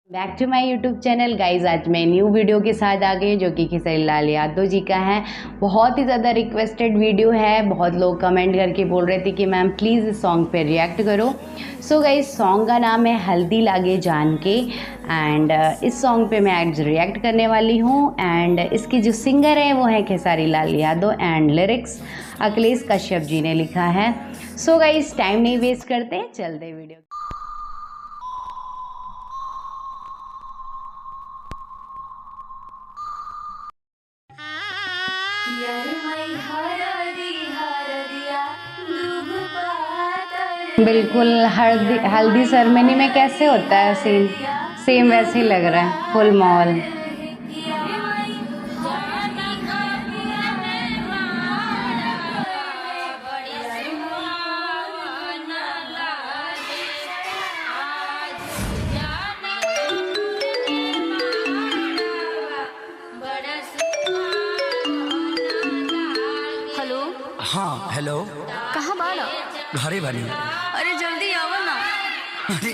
Bank two माय YouTube channel guys. आज मैं new video के साथ आ गई जो कि खेसारी लाल यादव जी का है। बहुत ही ज़्यादा रिक्वेस्टेड वीडियो है। बहुत लोग कमेंट करके बोल रहे थे कि मैम प्लीज़ इस सॉन्ग पे रिएक्ट करो। सो गाइज सॉन्ग का नाम है हल्दी लागे जान के एंड इस सॉन्ग पे मैं आज रिएक्ट करने वाली हूँ। एंड इसके जो सिंगर है वो है खेसारी लाल यादव एंड लिरिक्स अखिलेश कश्यप जी ने लिखा है। सो गाइज टाइम नहीं वेस्ट करते, चलते वीडियो। बिल्कुल हल्दी सेरेमनी में कैसे होता है सीन, सेम वैसे ही लग रहा है। फुल माहौल। हेलो। हाँ हेलो। कहाँ बाड़ा? घरे बनी। अरे जल्दी आवा ना। अरे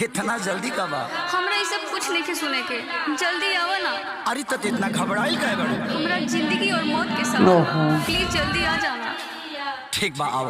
इतना जल्दी कब आ? हमरा ये सब कुछ नहीं के सुने के, जल्दी आवा ना। अरे तो इतना घबराइल काहे बड़े? हमरा जिंदगी और मौत के सवाल, प्लीज जल्दी आ जाना। ठीक बा आओ।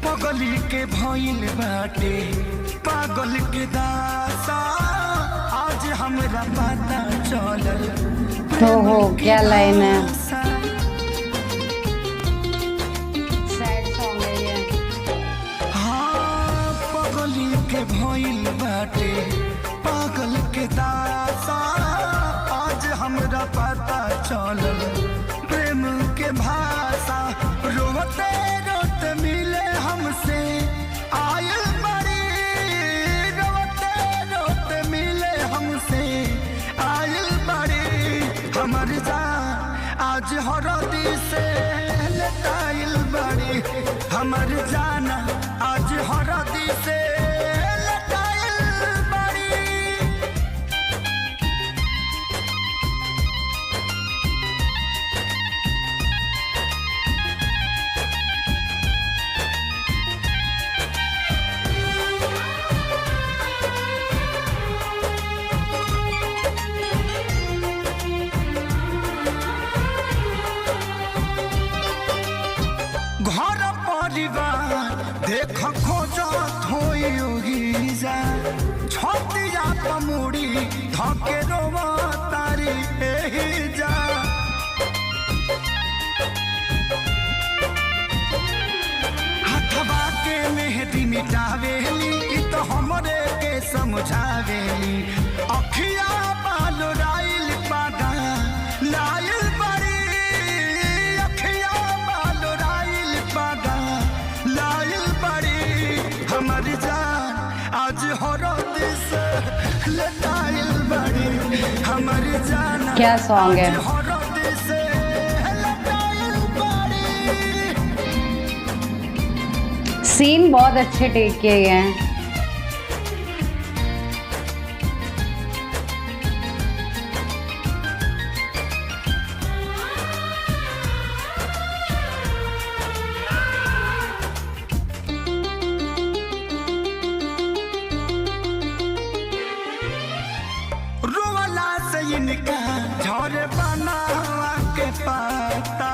पगली के भइल बाटे पागल के दासा, आज हमरा पता चलल। तो हो क्या लाइन है, सैड सॉन्ग है ये। हाँ पगली के भइल बाटे पागल के दासा, आज हमरा पता चलल प्रेम के भाषा। रोते रोते मिले हमसे आयल बड़ी, रोते रोते मिले हमसे आयल बड़ी। हमर जान आज हरदी से लटाइल बड़ी, हमर जान आज हरदी से लटाइल बड़ी। घर परिवार देख खोजत होई जा, छतिया पमुड़ी धके रोवा तारी एही जा। हथवा के मेहंदी मिटावेली इ तो हमरे के समझावेली। अखिया बाल राइल पादा लाइल बड़ी, अखिया बाल राइल पादा लाइल बड़ी। हमर जान आज हरद से लटाइल बड़ी, हमर जान क्या सॉन्ग है। हरद से लटाइल बड़ी। सीन बहुत अच्छे टेक किए गए हैं। रोवाला से इनका झोरे बनावा के पाता,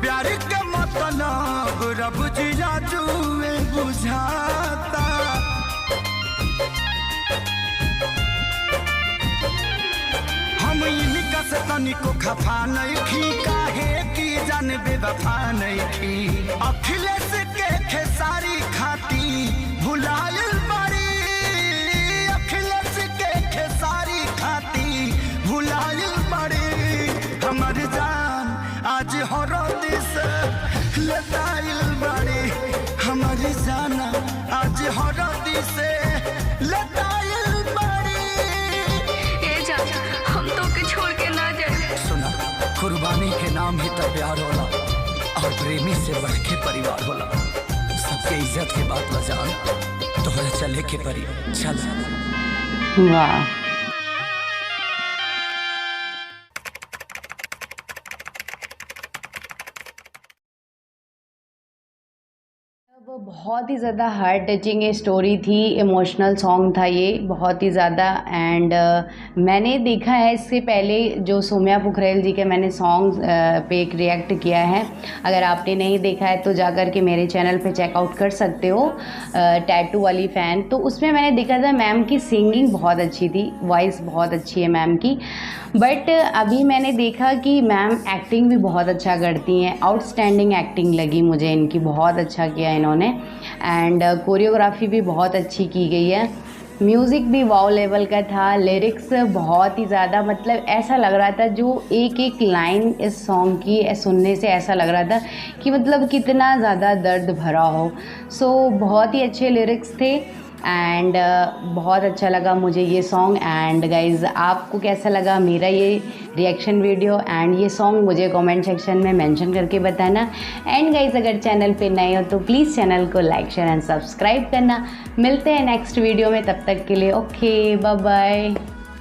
प्यार के मतलब रब जी जुए बुझाता। हम इनका से तनिको खफा नहीं खी, काहे की जान बेवफा नहीं खी। अखिलेश के खेसारी खाती भुलायल बड़ी, अखिलेश के खेसारी खाती भुलायल बड़ी। हरदी से लताइल बाड़ी हमारी जाना आज हरदी से लताइल बाड़ी। ए जा हम तो के छोड़ के ना जाए। सुना, कुर्बानी के नाम ही तो प्यार होला और प्रेमी से बढ़ के परिवार होला। सबके इज्जत के बात बजान तोहरा चले के परी चल। वाह, बहुत ही ज़्यादा हार्ट टचिंग स्टोरी थी, इमोशनल सॉन्ग था ये बहुत ही ज़्यादा। एंड मैंने देखा है इससे पहले जो सौम्या पुखरेल जी के मैंने सॉन्ग पे एक रिएक्ट किया है। अगर आपने नहीं देखा है तो जाकर के मेरे चैनल पे चेकआउट कर सकते हो, टैटू वाली फ़ैन। तो उसमें मैंने देखा था मैम की सिंगिंग बहुत अच्छी थी, वॉइस बहुत अच्छी है मैम की। बट अभी मैंने देखा कि मैम एक्टिंग भी बहुत अच्छा करती हैं, आउटस्टैंडिंग एक्टिंग लगी मुझे इनकी, बहुत अच्छा किया इन्होंने। एंड कोरियोग्राफी भी बहुत अच्छी की गई है, म्यूज़िक भी वाव लेवल का था, लिरिक्स बहुत ही ज़्यादा, मतलब ऐसा लग रहा था जो एक एक लाइन इस सॉन्ग की सुनने से ऐसा लग रहा था कि मतलब कितना ज़्यादा दर्द भरा हो। सो बहुत ही अच्छे लिरिक्स थे एंड बहुत अच्छा लगा मुझे ये सॉन्ग। एंड गाइज़ आपको कैसा लगा मेरा ये रिएक्शन वीडियो एंड ये सॉन्ग मुझे कमेंट सेक्शन में मेंशन करके बताना। एंड गाइज़ अगर चैनल पे नए हो तो प्लीज़ चैनल को लाइक शेयर एंड सब्सक्राइब करना। मिलते हैं नेक्स्ट वीडियो में, तब तक के लिए ओके बाय बाय।